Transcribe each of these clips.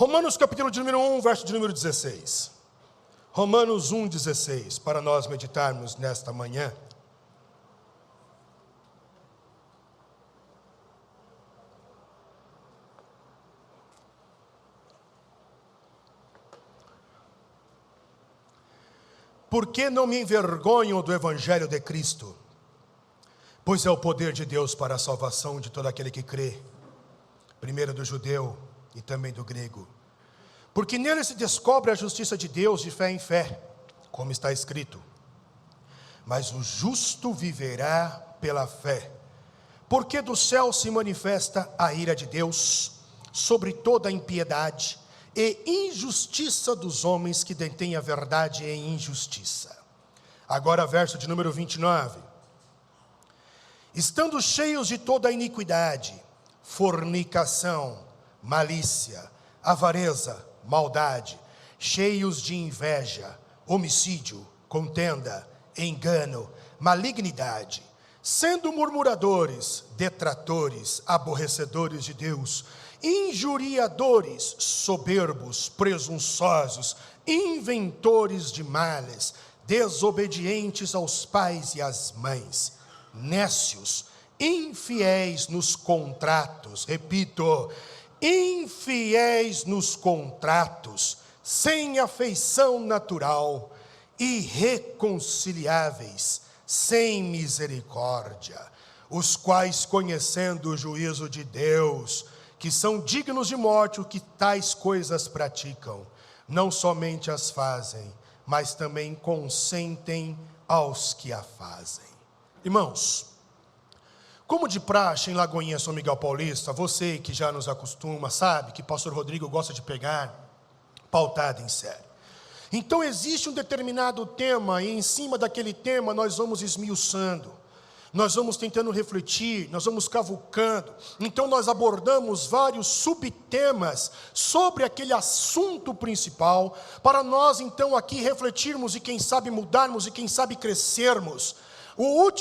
Romanos capítulo de número 1, verso de número 16. Romanos 1, 16, para nós meditarmos nesta manhã. Porque não me envergonho do evangelho de Cristo, pois é o poder de Deus para a salvação de todo aquele que crê, primeiro do judeu e também do grego. Porque nele se descobre a justiça de Deus de fé em fé, como está escrito: mas o justo viverá pela fé. Porque do céu se manifesta a ira de Deus sobre toda a impiedade e injustiça dos homens que detêm a verdade em injustiça. Agora verso de número 29. Estando cheios de toda a iniquidade, fornicação, malícia, avareza, maldade, cheios de inveja, homicídio, contenda, engano, malignidade, sendo murmuradores, detratores, aborrecedores de Deus, injuriadores, soberbos, presunçosos, inventores de males, desobedientes aos pais e às mães, nécios, infiéis nos contratos, repito, infiéis nos contratos, sem afeição natural, irreconciliáveis, sem misericórdia, os quais, conhecendo o juízo de Deus, que são dignos de morte, o que tais coisas praticam, não somente as fazem, mas também consentem aos que a fazem. Irmãos, como de praxe em Lagoinha São Miguel Paulista, você que já nos acostuma, sabe que pastor Rodrigo gosta de pegar pautada em série. Então existe um determinado tema, e em cima daquele tema nós vamos esmiuçando, nós vamos tentando refletir, nós vamos cavucando. Então nós abordamos vários subtemas sobre aquele assunto principal, para nós então aqui refletirmos e quem sabe mudarmos e quem sabe crescermos.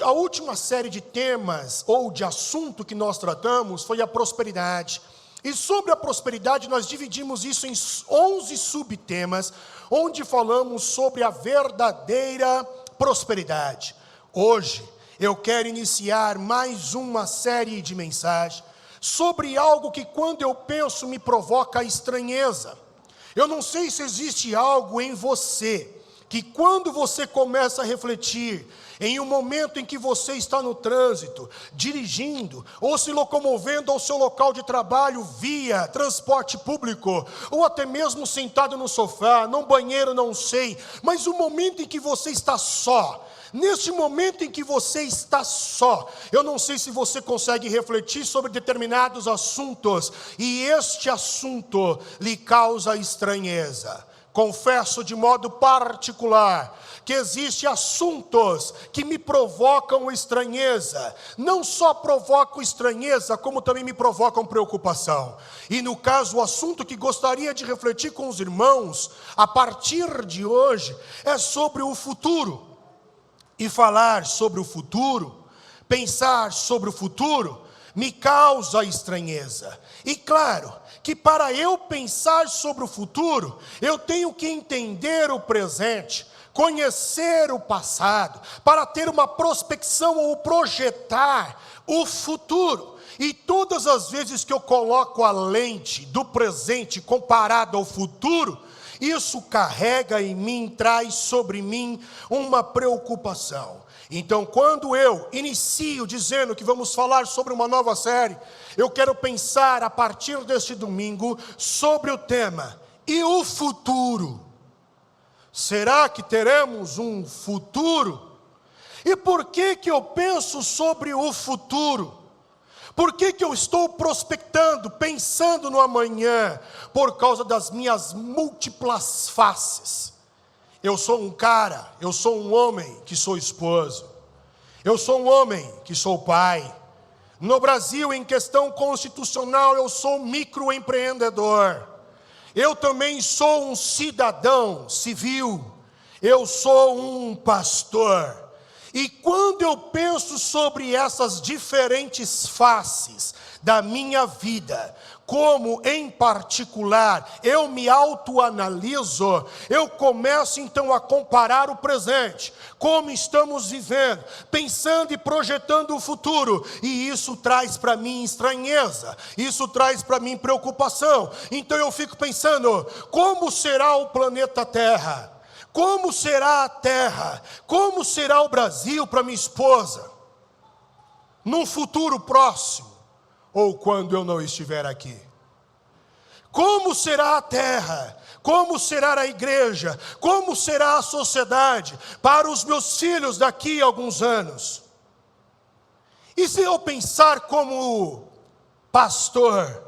A última série de temas ou de assunto que nós tratamos foi a prosperidade. E sobre a prosperidade nós dividimos isso em 11 subtemas, onde falamos sobre a verdadeira prosperidade. Hoje eu quero iniciar mais uma série de mensagens sobre algo que quando eu penso me provoca estranheza. Eu não sei se existe algo em você que quando você começa a refletir, em um momento em que você está no trânsito, dirigindo, ou se locomovendo ao seu local de trabalho via transporte público, ou até mesmo sentado no sofá, num banheiro, não sei, mas o momento em que você está só, neste momento em que você está só, eu não sei se você consegue refletir sobre determinados assuntos, e este assunto lhe causa estranheza. Confesso de modo particular que existem assuntos que me provocam estranheza. Não só provocam estranheza, como também me provocam preocupação. E no caso, o assunto que gostaria de refletir com os irmãos, a partir de hoje, é sobre o futuro. E falar sobre o futuro, pensar sobre o futuro, me causa estranheza. E claro, que para eu pensar sobre o futuro, eu tenho que entender o presente, conhecer o passado, para ter uma prospecção ou projetar o futuro. E todas as vezes que eu coloco a lente do presente comparado ao futuro, isso carrega em mim, traz sobre mim uma preocupação. Então, quando eu inicio dizendo que vamos falar sobre uma nova série, eu quero pensar a partir deste domingo sobre o tema, e o futuro? Será que teremos um futuro? E por que eu penso sobre o futuro? Por que eu estou prospectando, pensando no amanhã? Por causa das minhas múltiplas faces. Eu sou um cara, eu sou um homem que sou esposo. Eu sou um homem que sou pai. No Brasil, em questão constitucional, eu sou microempreendedor. Eu também sou um cidadão civil. Eu sou um pastor. E quando eu penso sobre essas diferentes faces da minha vida, como em particular eu me autoanaliso, eu começo então a comparar o presente, como estamos vivendo, pensando e projetando o futuro, e isso traz para mim estranheza, isso traz para mim preocupação. Então eu fico pensando, como será o planeta Terra? Como será a terra? Como será o Brasil para minha esposa? Num futuro próximo, ou quando eu não estiver aqui? Como será a terra? Como será a igreja? Como será a sociedade para os meus filhos daqui a alguns anos? E se eu pensar como pastor,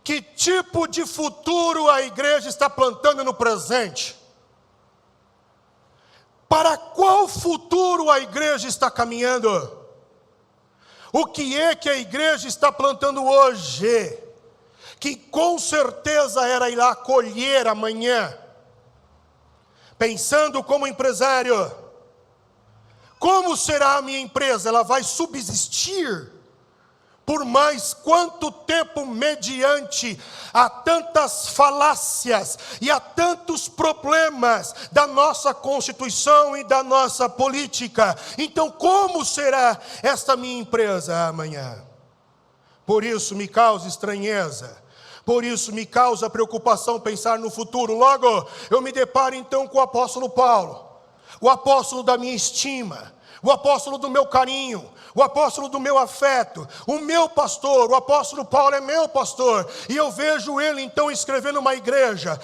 que tipo de futuro a igreja está plantando no presente? Para qual futuro a igreja está caminhando? O que é que a igreja está plantando hoje, que com certeza ela irá colher amanhã? Pensando como empresário, como será a minha empresa? Ela vai subsistir por mais quanto tempo, mediante a tantas falácias e a tantos problemas da nossa Constituição e da nossa política? Então, como será esta minha empresa amanhã? Por isso me causa estranheza, por isso me causa preocupação pensar no futuro. Logo, eu me deparo então com o apóstolo Paulo, o apóstolo da minha estima, o apóstolo do meu carinho, o apóstolo do meu afeto, o meu pastor. O apóstolo Paulo é meu pastor, e eu vejo ele então escrevendo uma igreja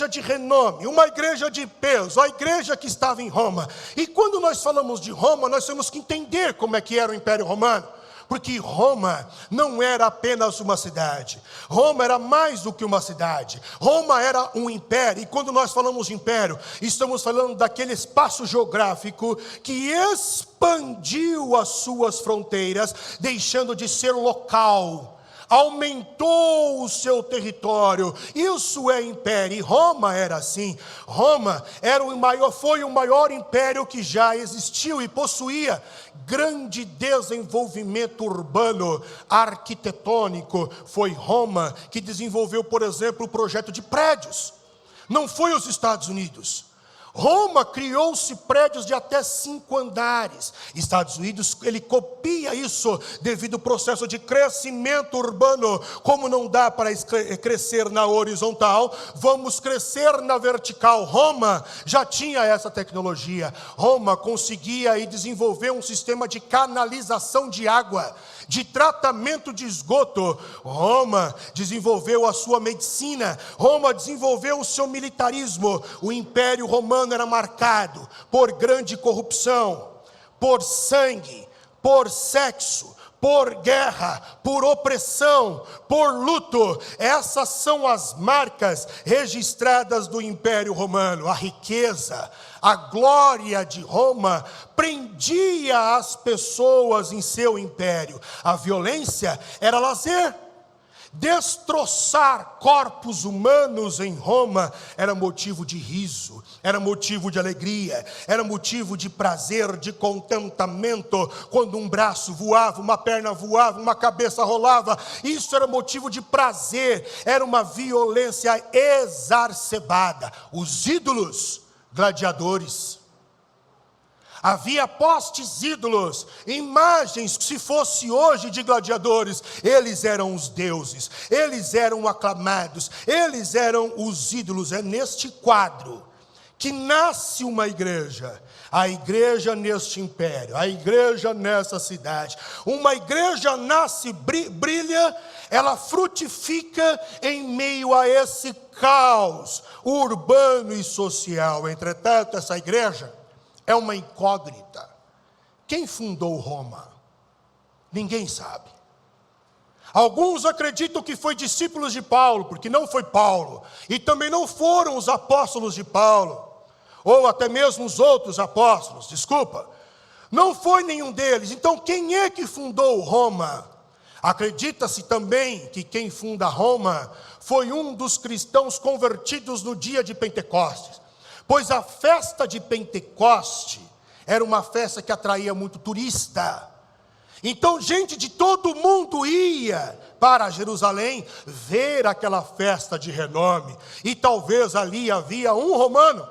de renome, uma igreja de peso, a igreja que estava em Roma. E quando nós falamos de Roma, nós temos que entender como é que era o Império Romano. Porque Roma não era apenas uma cidade, Roma era mais do que uma cidade, Roma era um império. E quando nós falamos de império, estamos falando daquele espaço geográfico que expandiu as suas fronteiras, deixando de ser local, aumentou o seu território. Isso é império, e Roma era assim. Roma foi o maior império que já existiu, e possuía grande desenvolvimento urbano, arquitetônico. Foi Roma que desenvolveu, por exemplo, o projeto de prédios. Não foi os Estados Unidos. Roma criou-se prédios de até 5 andares. Estados Unidos, ele copia isso devido ao processo de crescimento urbano. Como não dá para crescer na horizontal, vamos crescer na vertical. Roma já tinha essa tecnologia. Roma conseguia e desenvolveu um sistema de canalização de água, de tratamento de esgoto. Roma desenvolveu a sua medicina. Roma desenvolveu o seu militarismo. O Império Romano era marcado por grande corrupção, por sangue, por sexo, por guerra, por opressão, por luto. Essas são as marcas registradas do Império Romano. A riqueza, a glória de Roma prendia as pessoas em seu império. A violência era lazer. Destroçar corpos humanos em Roma era motivo de riso, era motivo de alegria, era motivo de prazer, de contentamento. Quando um braço voava, uma perna voava, uma cabeça rolava, isso era motivo de prazer, era uma violência exacerbada. Os ídolos, gladiadores. Havia postes ídolos, imagens, se fosse hoje de gladiadores, eles eram os deuses, eles eram aclamados, eles eram os ídolos. É neste quadro que nasce uma igreja, a igreja neste império, a igreja nessa cidade. Uma igreja nasce, brilha, ela frutifica em meio a esse caos urbano e social. Entretanto, essa igreja é uma incógnita. Quem fundou Roma? Ninguém sabe. Alguns acreditam que foi discípulos de Paulo, porque não foi Paulo, e também não foram os apóstolos de Paulo, ou até mesmo os outros apóstolos, não foi nenhum deles. Então quem é que fundou Roma? Acredita-se também que quem funda Roma foi um dos cristãos convertidos no dia de Pentecostes. Pois a festa de Pentecoste Era uma festa que atraía muito turista. Então gente de todo mundo ia para Jerusalém ver aquela festa de renome. E talvez ali havia um romano.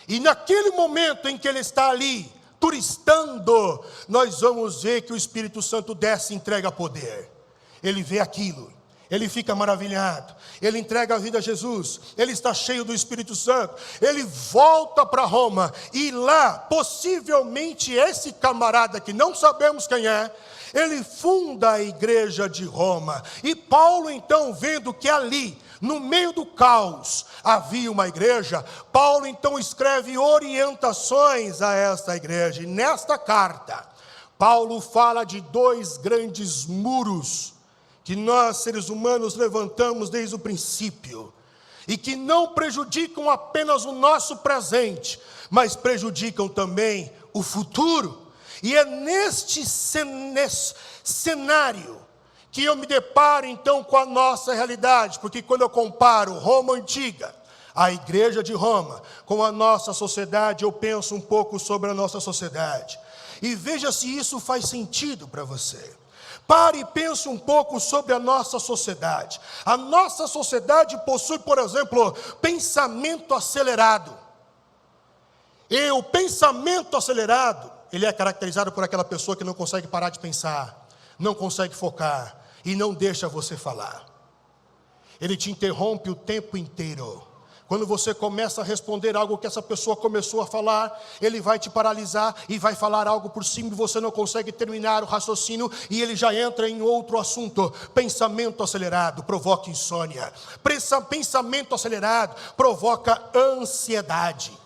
E naquele momento em que ele está ali, turistando, nós vamos ver que o Espírito Santo desce e entrega poder. Ele vê aquilo, ele fica maravilhado, ele entrega a vida a Jesus, ele está cheio do Espírito Santo, ele volta para Roma, e lá, possivelmente esse camarada que não sabemos quem é, ele funda a igreja de Roma. E Paulo então, vendo que ali, no meio do caos, havia uma igreja, Paulo então escreve orientações a esta igreja. E nesta carta, Paulo fala de 2 grandes muros que nós, seres humanos, levantamos desde o princípio, e que não prejudicam apenas o nosso presente, mas prejudicam também o futuro. E é neste cenário que eu me deparo então com a nossa realidade, porque quando eu comparo Roma antiga, a igreja de Roma, com a nossa sociedade, eu penso um pouco sobre a nossa sociedade, e veja se isso faz sentido para você. Pare e pense um pouco sobre a nossa sociedade. A nossa sociedade possui, por exemplo, pensamento acelerado. E o pensamento acelerado, ele é caracterizado por aquela pessoa que não consegue parar de pensar, não consegue focar e não deixa você falar. Ele te interrompe o tempo inteiro. Quando você começa a responder algo que essa pessoa começou a falar, ele vai te paralisar e vai falar algo por cima e você não consegue terminar o raciocínio e ele já entra em outro assunto. Pensamento acelerado provoca insônia. Pensamento acelerado provoca ansiedade.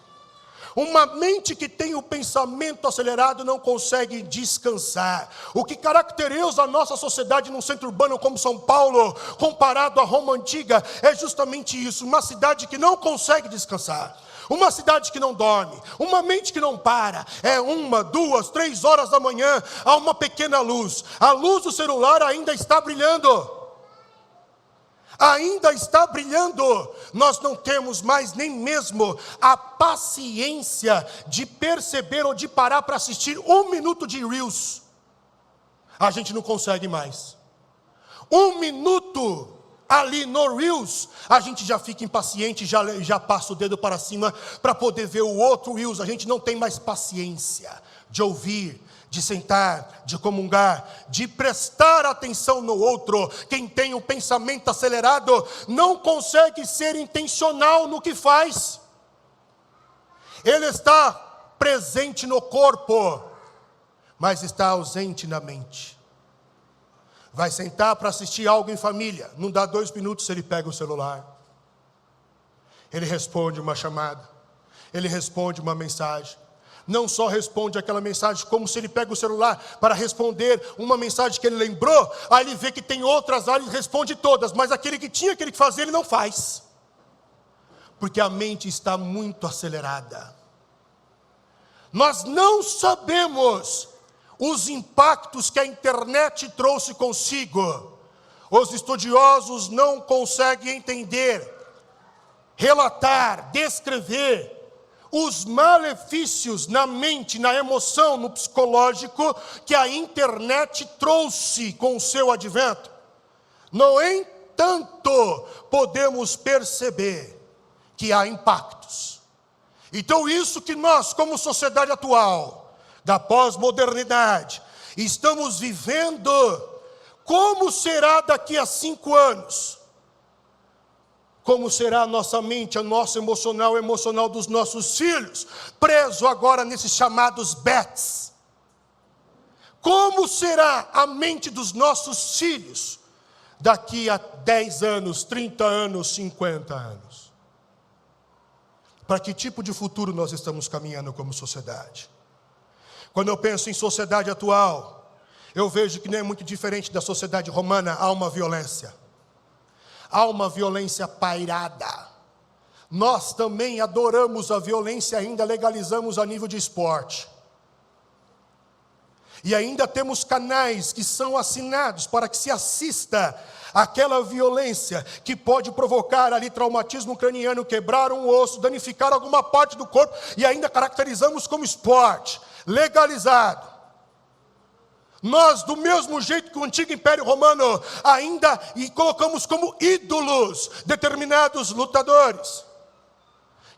Uma mente que tem o pensamento acelerado não consegue descansar. O que caracteriza a nossa sociedade num centro urbano como São Paulo, comparado à Roma antiga, é justamente isso: uma cidade que não consegue descansar, uma cidade que não dorme, uma mente que não para. É 1, 2, 3 horas da manhã, há uma pequena luz, a luz do celular ainda está brilhando. Ainda está brilhando. Nós não temos mais nem mesmo a paciência de perceber ou de parar para assistir 1 minuto de Reels. A gente não consegue mais. 1 minuto ali no Reels, a gente já fica impaciente, já passa o dedo para cima para poder ver o outro Reels. A gente não tem mais paciência de ouvir, de sentar, de comungar, de prestar atenção no outro. Quem tem o pensamento acelerado não consegue ser intencional no que faz. Ele está presente no corpo, mas está ausente na mente. Vai sentar para assistir algo em família, não dá 2 minutos ele pega o celular. Ele responde uma chamada, ele responde uma mensagem. Não só responde aquela mensagem, como se ele pega o celular para responder uma mensagem que ele lembrou, aí ele vê que tem outras áreas e responde todas, mas aquele que tinha que fazer, ele não faz, porque a mente está muito acelerada. Nós não sabemos os impactos que a internet trouxe consigo. Os estudiosos não conseguem entender, relatar, descrever os malefícios na mente, na emoção, no psicológico que a internet trouxe com o seu advento. No entanto, podemos perceber que há impactos. Então isso que nós, como sociedade atual, da pós-modernidade, estamos vivendo, como será daqui a 5 anos? Como será a nossa mente, a nossa emocional, o emocional dos nossos filhos, preso agora nesses chamados bets? Como será a mente dos nossos filhos daqui a 10 anos, 30 anos, 50 anos? Para que tipo de futuro nós estamos caminhando como sociedade? Quando eu penso em sociedade atual, eu vejo que não é muito diferente da sociedade romana. Há uma violência. Há uma violência pairada. Nós também adoramos a violência, ainda legalizamos a nível de esporte. E ainda temos canais que são assinados para que se assista àquela violência que pode provocar ali traumatismo craniano, quebrar um osso, danificar alguma parte do corpo, e ainda caracterizamos como esporte, legalizado. Nós, do mesmo jeito que o antigo Império Romano, ainda e colocamos como ídolos determinados lutadores,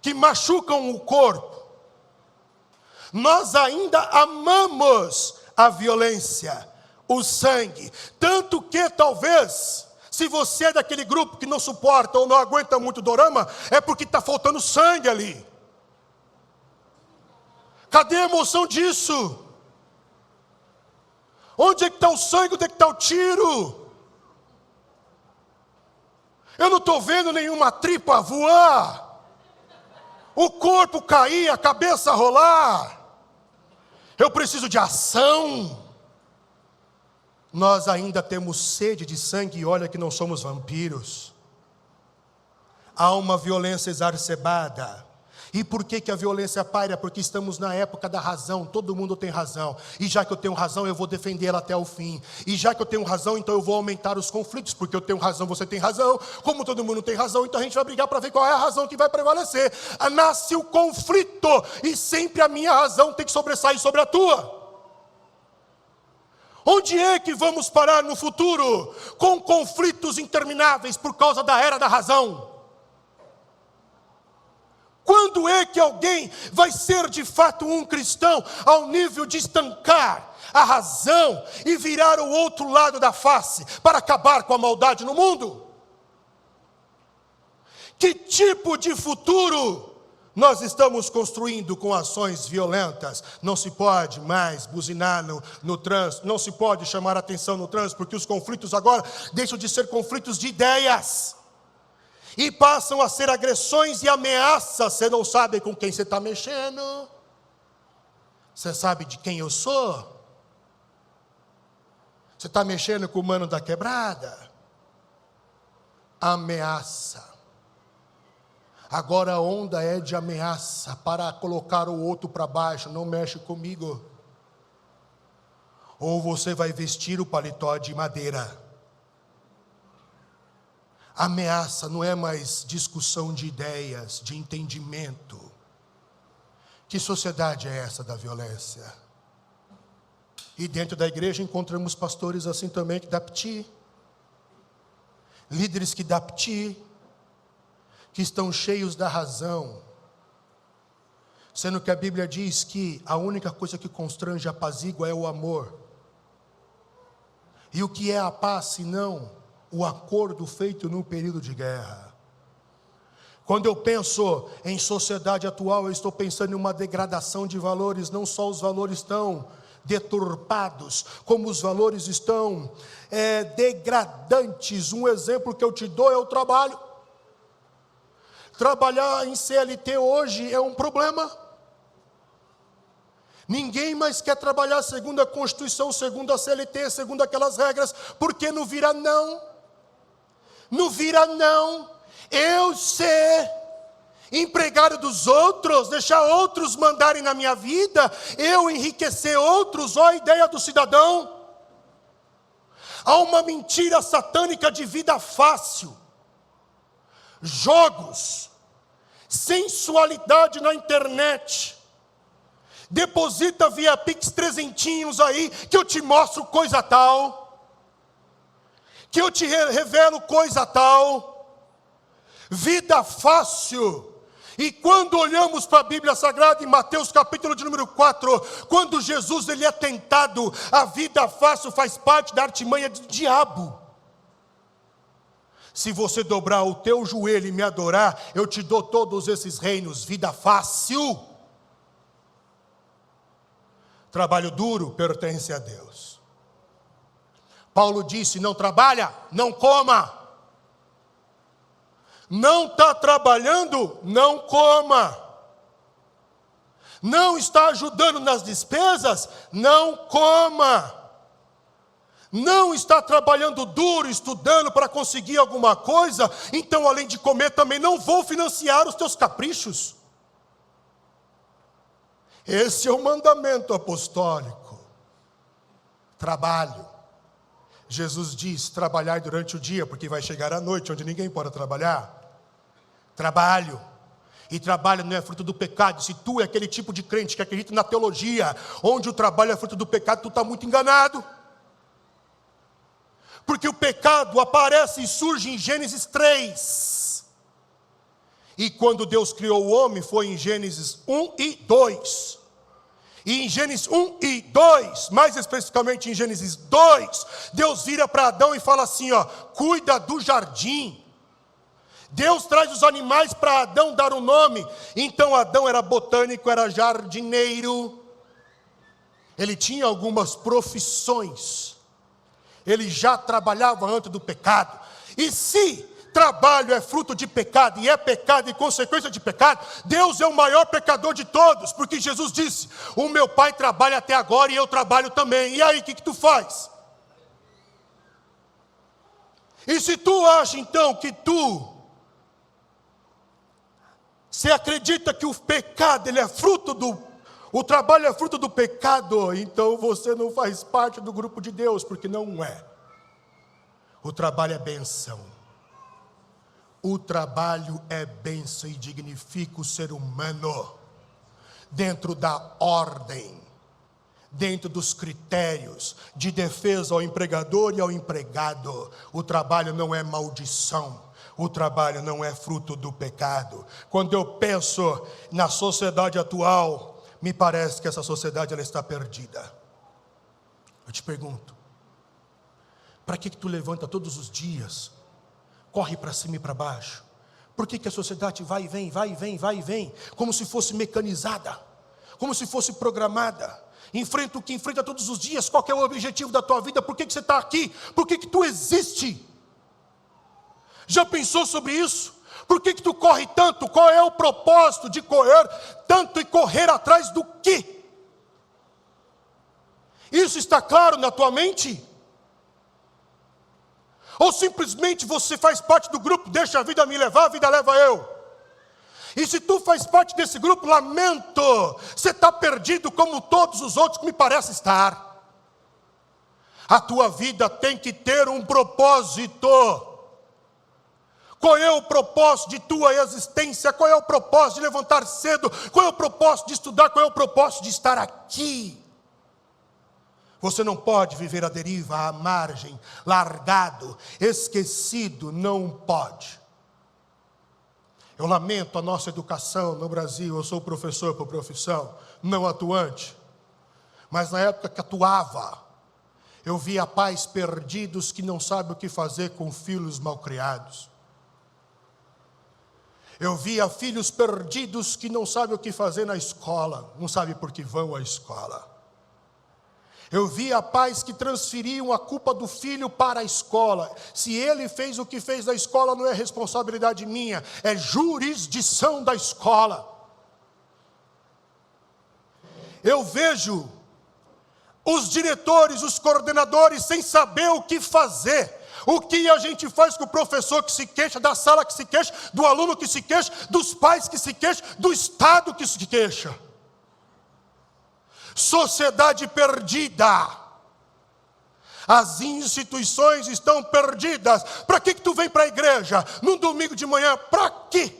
que machucam o corpo. Nós ainda amamos a violência, o sangue, tanto que talvez, se você é daquele grupo que não suporta ou não aguenta muito dorama, é porque está faltando sangue ali. Cadê a emoção disso? Onde é que está o sangue, onde é que está o tiro? Eu não estou vendo nenhuma tripa voar, o corpo cair, a cabeça rolar. Eu preciso de ação. Nós ainda temos sede de sangue, e olha que não somos vampiros. Há uma violência exacerbada. E por que a violência paira? Porque estamos na época da razão, todo mundo tem razão. E já que eu tenho razão, eu vou defendê-la até o fim. E já que eu tenho razão, então eu vou aumentar os conflitos, porque eu tenho razão, você tem razão. Como todo mundo tem razão, então a gente vai brigar para ver qual é a razão que vai prevalecer. Nasce o conflito, e sempre a minha razão tem que sobressair sobre a tua. Onde é que vamos parar no futuro? Com conflitos intermináveis por causa da era da razão. Quando é que alguém vai ser de fato um cristão ao nível de estancar a razão e virar o outro lado da face para acabar com a maldade no mundo? Que tipo de futuro nós estamos construindo com ações violentas? Não se pode mais buzinar no trânsito, não se pode chamar atenção no trânsito, porque os conflitos agora deixam de ser conflitos de ideias e passam a ser agressões e ameaças. Você não sabe com quem você está mexendo. Você sabe de quem eu sou? Você está mexendo com o mano da quebrada? Ameaça. Agora a onda é de ameaça para colocar o outro para baixo. Não mexe comigo. Ou você vai vestir o paletó de madeira. Ameaça não é mais discussão de ideias, de entendimento. Que sociedade é essa da violência? E dentro da igreja encontramos pastores assim também que dá piti. Líderes que dá piti, que estão cheios da razão. Sendo que a Bíblia diz que a única coisa que constrange, apazigua é o amor. E o que é a paz senão o acordo feito no período de guerra? Quando eu penso em sociedade atual, eu estou pensando em uma degradação de valores. Não só os valores estão deturpados, como os valores estão degradantes. Um exemplo que eu te dou é o trabalho. Trabalhar em CLT hoje é um problema. Ninguém mais quer trabalhar segundo a Constituição, segundo a CLT, segundo aquelas regras, porque não vira não. Não vira não. Eu ser empregado dos outros, deixar outros mandarem na minha vida, eu enriquecer outros, ó a ideia do cidadão. Há uma mentira satânica de vida fácil, jogos, sensualidade na internet. Deposita via Pix 300 aí, que eu te mostro coisa tal, que eu te revelo coisa tal. Vida fácil. E quando olhamos para a Bíblia Sagrada, em Mateus capítulo de número 4, quando Jesus ele é tentado, a vida fácil faz parte da artimanha do diabo. Se você dobrar o teu joelho e me adorar, eu te dou todos esses reinos. Vida fácil. Trabalho duro pertence a Deus. Paulo disse: não trabalha, não coma. Não está trabalhando, não coma. Não está ajudando nas despesas, não coma. Não está trabalhando duro, estudando para conseguir alguma coisa, então além de comer também não vou financiar os teus caprichos. Esse é o mandamento apostólico. Trabalho. Jesus diz: trabalhai durante o dia, porque vai chegar a noite, onde ninguém pode trabalhar. Trabalho. E trabalho não é fruto do pecado. Se tu é aquele tipo de crente que acredita na teologia, onde o trabalho é fruto do pecado, tu está muito enganado. Porque o pecado aparece e surge em Gênesis 3. E quando Deus criou o homem, foi em Gênesis 1 e 2. E em Gênesis 1 e 2, mais especificamente em Gênesis 2, Deus vira para Adão e fala assim, cuida do jardim. Deus traz os animais para Adão dar um nome. Então Adão era botânico, era jardineiro. Ele tinha algumas profissões. Ele já trabalhava antes do pecado. E se trabalho é fruto de pecado, e é pecado e consequência de pecado, Deus é o maior pecador de todos, porque Jesus disse: o meu pai trabalha até agora e eu trabalho também. E aí, o que tu faz? E se tu acha então que você acredita que o pecado ele é fruto o trabalho é fruto do pecado, então você não faz parte do grupo de Deus, porque não é. O trabalho é bênção. O trabalho é bênção e dignifica o ser humano, dentro da ordem, dentro dos critérios de defesa ao empregador e ao empregado. O trabalho não é maldição. O trabalho não é fruto do pecado. Quando eu penso na sociedade atual, me parece que essa sociedade ela está perdida. Eu te pergunto, para que tu levanta todos os dias, corre para cima e para baixo? Por que a sociedade vai e vem, vai e vem, vai e vem, como se fosse mecanizada, como se fosse programada? Enfrenta o que enfrenta todos os dias. Qual que é o objetivo da tua vida? Por que você está aqui? Por que tu existe? Já pensou sobre isso? Por que tu corre tanto? Qual é o propósito de correr tanto e correr atrás do quê? Isso está claro na tua mente? Ou simplesmente você faz parte do grupo, deixa a vida me levar, a vida leva eu? E se tu faz parte desse grupo, lamento, você está perdido como todos os outros que me parece estar. A tua vida tem que ter um propósito. Qual é o propósito de tua existência? Qual é o propósito de levantar cedo? Qual é o propósito de estudar? Qual é o propósito de estar aqui? Você não pode viver à deriva, à margem, largado, esquecido, não pode. Eu lamento a nossa educação no Brasil. Eu sou professor por profissão, não atuante. Mas na época que atuava, eu via pais perdidos que não sabem o que fazer com filhos malcriados. Eu via filhos perdidos que não sabem o que fazer na escola, não sabem por que vão à escola. Eu via pais que transferiam a culpa do filho para a escola. Se ele fez o que fez na escola, não é responsabilidade minha, é jurisdição da escola. Eu vejo os diretores, os coordenadores sem saber o que fazer. O que a gente faz com o professor que se queixa, da sala que se queixa, do aluno que se queixa, dos pais que se queixam, do Estado que se queixa? Sociedade perdida. As instituições estão perdidas. Para que tu vem para a igreja num domingo de manhã? Para quê?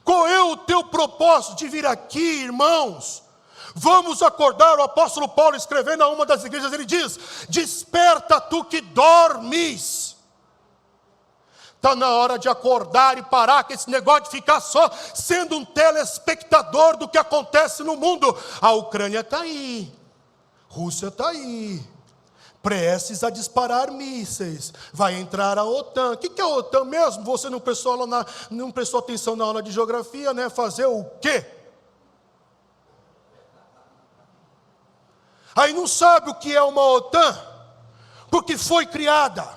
Qual é o teu propósito de vir aqui, irmãos? Vamos acordar. O apóstolo Paulo, escrevendo a uma das igrejas, ele diz: desperta tu que dormes. Está na hora de acordar e parar com esse negócio de ficar só sendo um telespectador do que acontece no mundo. A Ucrânia está aí, Rússia está aí, prestes a disparar mísseis, vai entrar a OTAN. O que é a OTAN mesmo? Você não prestou atenção na aula de geografia, né? Fazer o quê? Aí não sabe o que é uma OTAN, porque foi criada.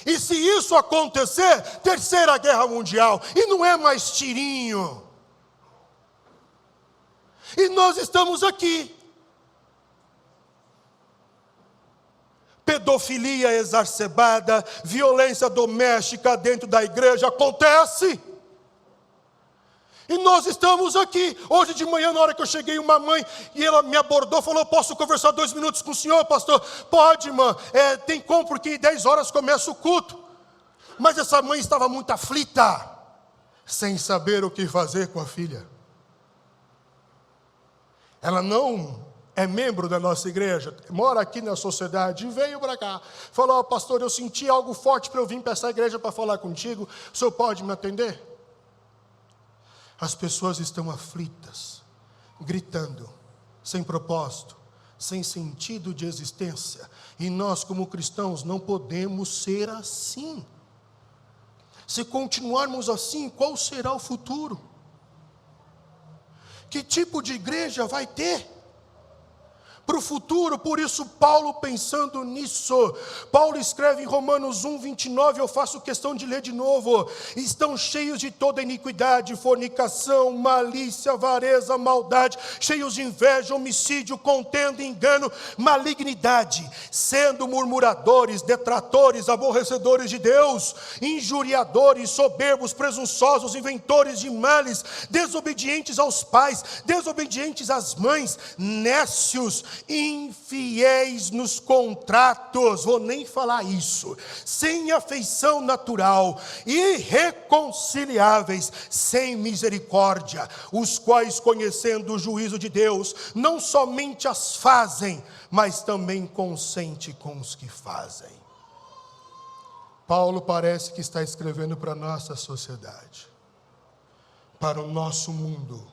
E se isso acontecer, terceira guerra mundial, e não é mais tirinho. E nós estamos aqui. Pedofilia exacerbada, violência doméstica dentro da igreja acontece. E nós estamos aqui. Hoje de manhã, na hora que eu cheguei, uma mãe, e ela me abordou, falou: posso conversar 2 minutos com o senhor, pastor? Pode, irmã, tem como, porque 10 horas começa o culto. Mas essa mãe estava muito aflita, sem saber o que fazer com a filha. Ela não é membro da nossa igreja, mora aqui na sociedade, e veio para cá. Falou: pastor, eu senti algo forte para eu vir para essa igreja para falar contigo, o senhor pode me atender? As pessoas estão aflitas, gritando, sem propósito, sem sentido de existência. E nós, como cristãos, não podemos ser assim. Se continuarmos assim, qual será o futuro? Que tipo de igreja vai ter para o futuro? Por isso Paulo, pensando nisso, Paulo escreve em Romanos 1:29, eu faço questão de ler de novo: estão cheios de toda iniquidade, fornicação, malícia, avareza, maldade, cheios de inveja, homicídio, contenda, engano, malignidade, sendo murmuradores, detratores, aborrecedores de Deus, injuriadores, soberbos, presunçosos, inventores de males, desobedientes aos pais, desobedientes às mães, nécios, infiéis nos contratos, vou nem falar isso, sem afeição natural, irreconciliáveis, sem misericórdia, os quais, conhecendo o juízo de Deus, não somente as fazem, mas também consentem com os que fazem. Paulo parece que está escrevendo para a nossa sociedade, para o nosso mundo.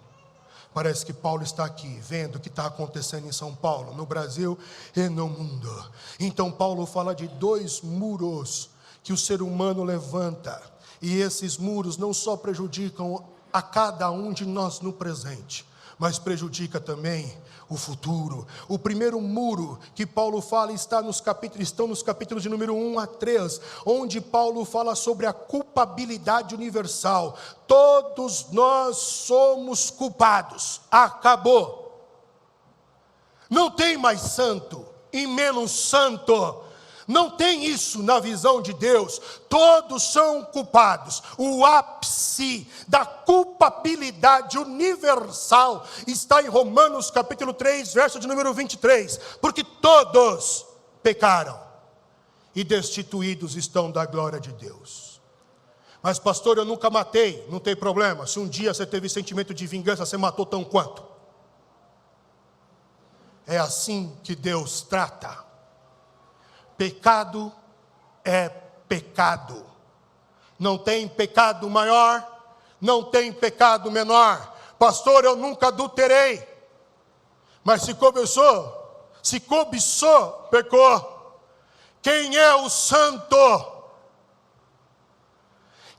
Parece que Paulo está aqui, vendo o que está acontecendo em São Paulo, no Brasil e no mundo. Então Paulo fala de 2 muros que o ser humano levanta. E esses muros não só prejudicam a cada um de nós no presente, mas prejudica também o futuro. O primeiro muro que Paulo fala estão nos capítulos de número 1 a 3, onde Paulo fala sobre a culpabilidade universal. Todos nós somos culpados. Acabou. Não tem mais santo e menos santo. Não tem isso na visão de Deus. Todos são culpados. O ápice da culpabilidade universal está em Romanos capítulo 3, verso de número 23. Porque todos pecaram e destituídos estão da glória de Deus. Mas pastor, eu nunca matei. Não tem problema. Se um dia você teve sentimento de vingança, você matou tão quanto. É assim que Deus trata. Pecado é pecado. Não tem pecado maior, não tem pecado menor. Pastor, eu nunca adulterei. Mas se cobiçou, pecou. Quem é o santo?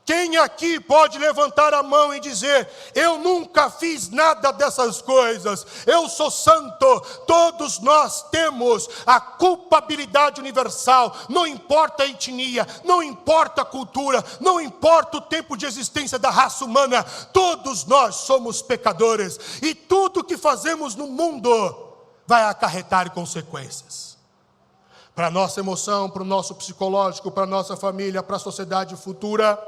Quem aqui pode levantar a mão e dizer: eu nunca fiz nada dessas coisas, eu sou santo? Todos nós temos a culpabilidade universal, não importa a etnia, não importa a cultura, não importa o tempo de existência da raça humana, todos nós somos pecadores, e tudo que fazemos no mundo vai acarretar consequências. Para a nossa emoção, para o nosso psicológico, para a nossa família, para a sociedade futura,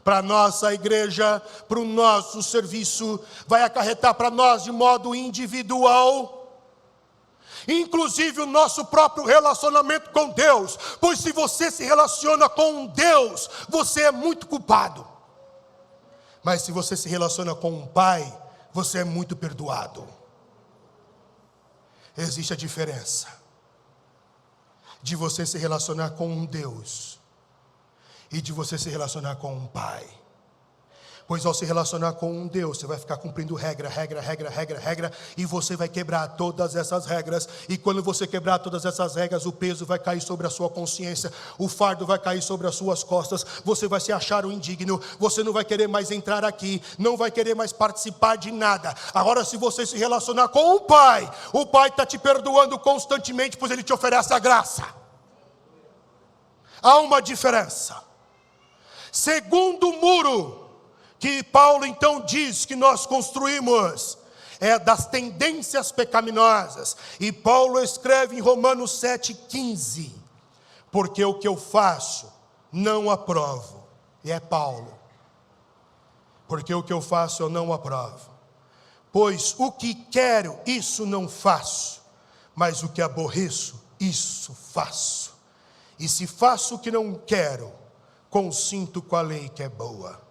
para a nossa igreja, para o nosso serviço, vai acarretar para nós de modo individual, inclusive o nosso próprio relacionamento com Deus, pois se você se relaciona com Deus, você é muito culpado, mas se você se relaciona com um pai, você é muito perdoado. Existe a diferença de você se relacionar com um Deus e de você se relacionar com um pai. Pois ao se relacionar com um Deus, você vai ficar cumprindo regra, e você vai quebrar todas essas regras, e quando você quebrar todas essas regras, o peso vai cair sobre a sua consciência, o fardo vai cair sobre as suas costas, você vai se achar um indigno, você não vai querer mais entrar aqui, não vai querer mais participar de nada. Agora, se você se relacionar com o pai está te perdoando constantemente, pois ele te oferece a graça. Há uma diferença. Segundo muro que Paulo então diz que nós construímos é das tendências pecaminosas. E Paulo escreve em Romanos 7,15: porque o que eu faço não aprovo. E é Paulo. porque o que eu faço eu não aprovo. Pois o que quero, isso não faço, mas o que aborreço, isso faço. E se faço o que não quero, consinto com a lei que é boa.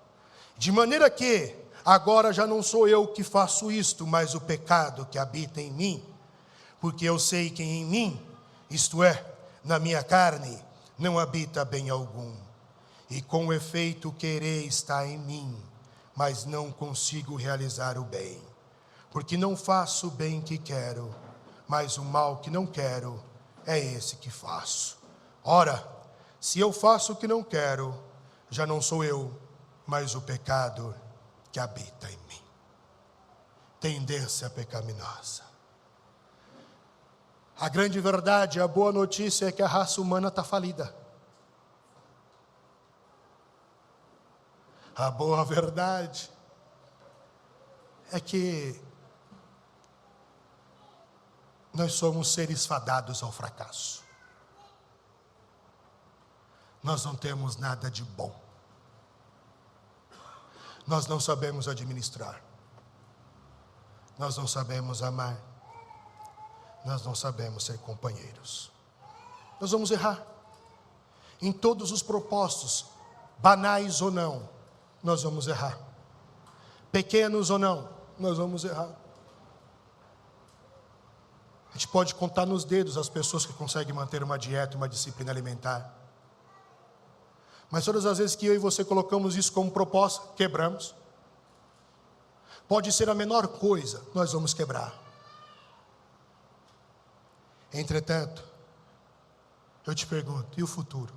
De maneira que, agora já não sou eu que faço isto, mas o pecado que habita em mim. Porque eu sei que em mim, isto é, na minha carne, não habita bem algum. E com efeito querer está em mim, mas não consigo realizar o bem. Porque não faço o bem que quero, mas o mal que não quero, é esse que faço. Ora, se eu faço o que não quero, já não sou eu, mas o pecado que habita em mim. Tendência pecaminosa. A grande verdade, a boa notícia é que a raça humana está falida. A boa verdade é que nós somos seres fadados ao fracasso. Nós não temos nada de bom. Nós não sabemos administrar. Nós não sabemos amar. Nós não sabemos ser companheiros. Nós vamos errar. Em todos os propósitos, banais ou não, nós vamos errar. Pequenos ou não, nós vamos errar. A gente pode contar nos dedos as pessoas que conseguem manter uma dieta, uma disciplina alimentar. Mas todas as vezes que eu e você colocamos isso como proposta, quebramos. Pode ser a menor coisa, nós vamos quebrar. Entretanto, eu te pergunto, e o futuro?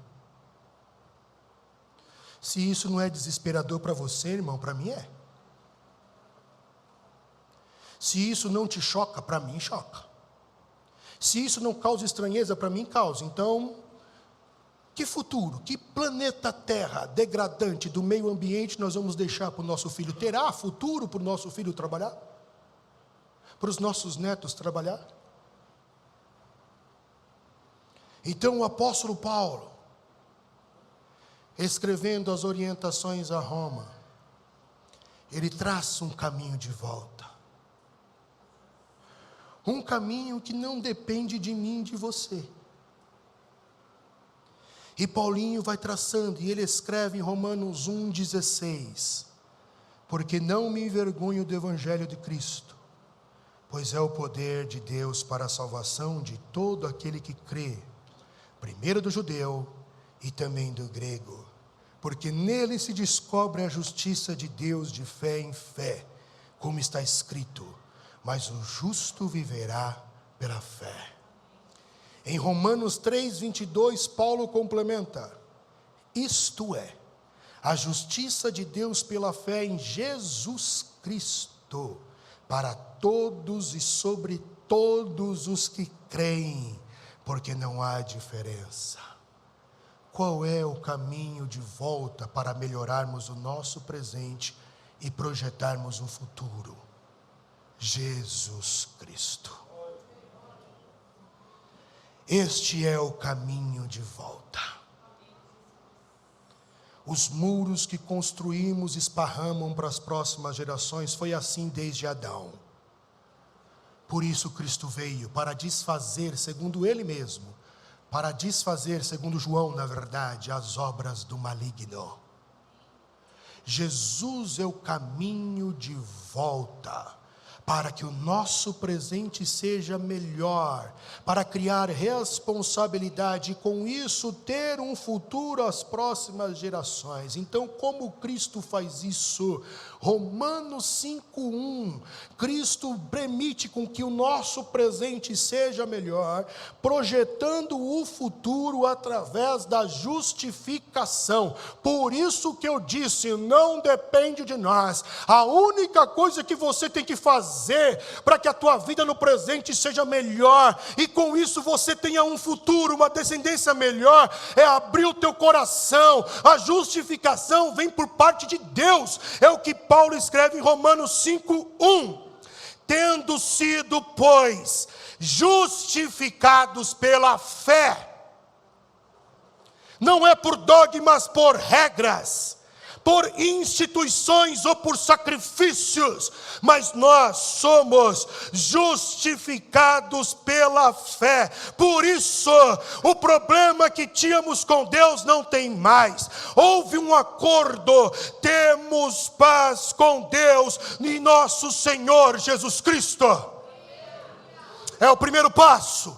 Se isso não é desesperador para você, irmão, para mim é. Se isso não te choca, para mim choca. Se isso não causa estranheza, para mim causa. Então, que futuro, que planeta Terra degradante do meio ambiente nós vamos deixar para o nosso filho? Terá futuro para o nosso filho trabalhar? Para os nossos netos trabalhar? Então o apóstolo Paulo, escrevendo as orientações a Roma, ele traça um caminho de volta. Um caminho que não depende de mim, de você. E Paulinho vai traçando, e ele escreve em Romanos 1,16: porque não me envergonho do evangelho de Cristo, pois é o poder de Deus para a salvação de todo aquele que crê, primeiro do judeu e também do grego, porque nele se descobre a justiça de Deus de fé em fé, como está escrito, mas o justo viverá pela fé. Em Romanos 3,22, Paulo complementa: isto é, a justiça de Deus pela fé em Jesus Cristo, para todos e sobre todos os que creem, porque não há diferença. Qual é o caminho de volta para melhorarmos o nosso presente e projetarmos um futuro? Jesus Cristo. Este é o caminho de volta. Os muros que construímos esparramam para as próximas gerações. Foi assim desde Adão. Por isso Cristo veio, para desfazer, segundo Ele mesmo, para desfazer, segundo João, na verdade, as obras do maligno. Jesus é o caminho de volta, para que o nosso presente seja melhor, para criar responsabilidade e com isso ter um futuro às próximas gerações. Então, como Cristo faz isso? Romanos 5,1, Cristo permite com que o nosso presente seja melhor, projetando o futuro através da justificação. Por isso que eu disse, não depende de nós. A única coisa que você tem que fazer para que a tua vida no presente seja melhor e com isso você tenha um futuro, uma descendência melhor, é abrir o teu coração. A justificação vem por parte de Deus, é o que Paulo escreve em Romanos 5,1: tendo sido, pois, justificados pela fé, não é por dogmas, por regras, por instituições ou por sacrifícios, mas nós somos justificados pela fé. Por isso, o problema que tínhamos com Deus não tem mais. Houve um acordo, temos paz com Deus e nosso Senhor Jesus Cristo. É o primeiro passo.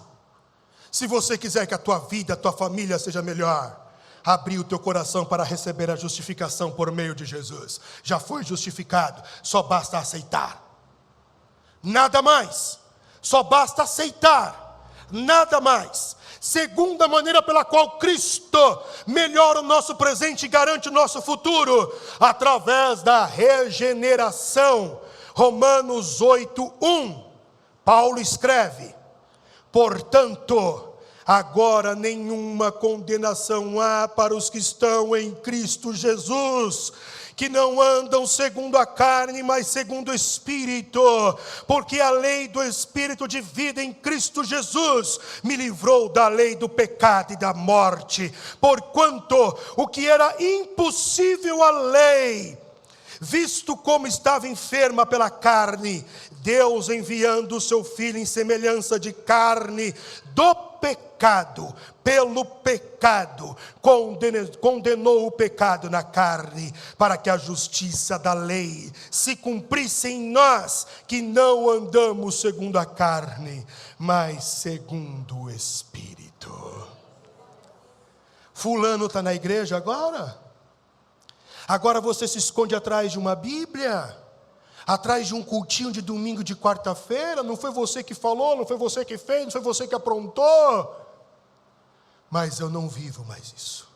Se você quiser que a tua vida, a tua família seja melhor, abrir o teu coração para receber a justificação por meio de Jesus. Já foi justificado, só basta aceitar. Nada mais. Só basta aceitar. Nada mais. Segunda maneira pela qual Cristo melhora o nosso presente e garante o nosso futuro, através da regeneração. Romanos 8:1. Paulo escreve: portanto, agora nenhuma condenação há para os que estão em Cristo Jesus, que não andam segundo a carne, mas segundo o Espírito, porque a lei do Espírito de vida em Cristo Jesus me livrou da lei do pecado e da morte, porquanto o que era impossível à lei, visto como estava enferma pela carne, Deus, enviando o seu Filho em semelhança de carne do pecado, pelo pecado, condenou o pecado na carne, para que a justiça da lei se cumprisse em nós, que não andamos segundo a carne, mas segundo o Espírito. Fulano está na igreja agora? Agora você se esconde atrás de uma Bíblia, atrás de um cultinho de domingo, de quarta-feira. Não foi você que falou, não foi você que fez, não foi você que aprontou. Mas eu não vivo mais isso.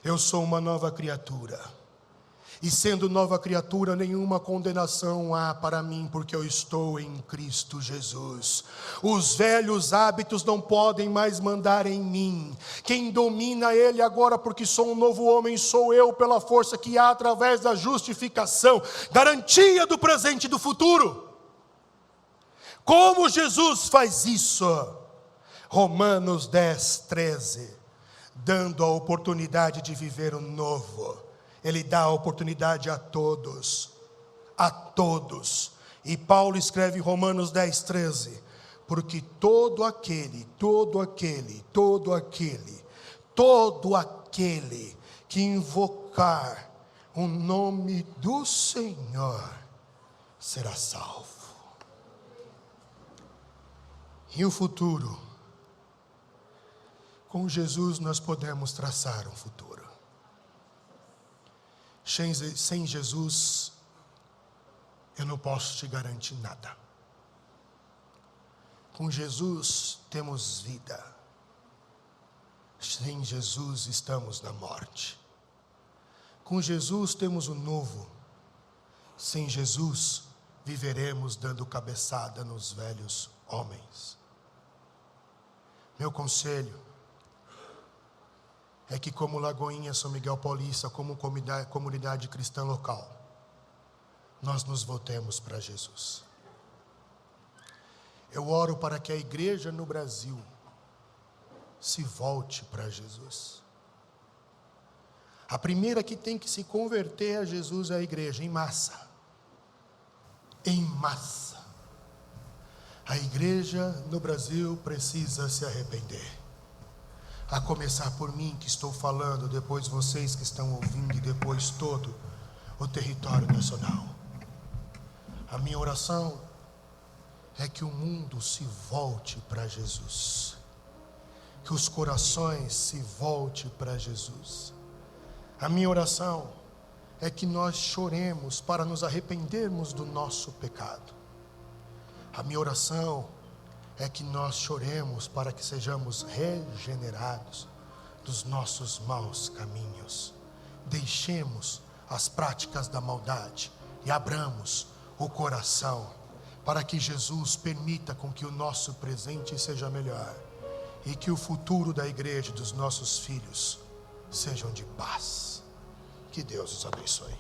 Eu sou uma nova criatura. E sendo nova criatura, nenhuma condenação há para mim, porque eu estou em Cristo Jesus. Os velhos hábitos não podem mais mandar em mim. Quem domina ele agora, porque sou um novo homem, sou eu, pela força que há através da justificação, garantia do presente e do futuro. Como Jesus faz isso? Romanos 10:13, dando a oportunidade de viver o novo. Ele dá a oportunidade a todos, e Paulo escreve em Romanos 10:13, porque todo aquele que invocar o nome do Senhor será salvo. E o futuro? Com Jesus nós podemos traçar um futuro. Sem Jesus, eu não posso te garantir nada. Com Jesus temos vida. Sem Jesus estamos na morte. Com Jesus temos o novo. Sem Jesus viveremos dando cabeçada nos velhos homens. Meu conselho é que, como Lagoinha São Miguel Paulista, como comunidade cristã local, nós nos voltemos para Jesus. Eu oro para que a igreja no Brasil se volte para Jesus. A primeira que tem que se converter a Jesus é a igreja, em massa. Em massa. A igreja no Brasil precisa se arrepender. A começar por mim que estou falando, depois vocês que estão ouvindo e depois todo o território nacional. A minha oração é que o mundo se volte para Jesus. Que os corações se voltem para Jesus. A minha oração é que nós choremos para nos arrependermos do nosso pecado. A minha oração é que nós choremos para que sejamos regenerados dos nossos maus caminhos. Deixemos as práticas da maldade e abramos o coração para que Jesus permita com que o nosso presente seja melhor e que o futuro da igreja e dos nossos filhos sejam de paz. Que Deus os abençoe.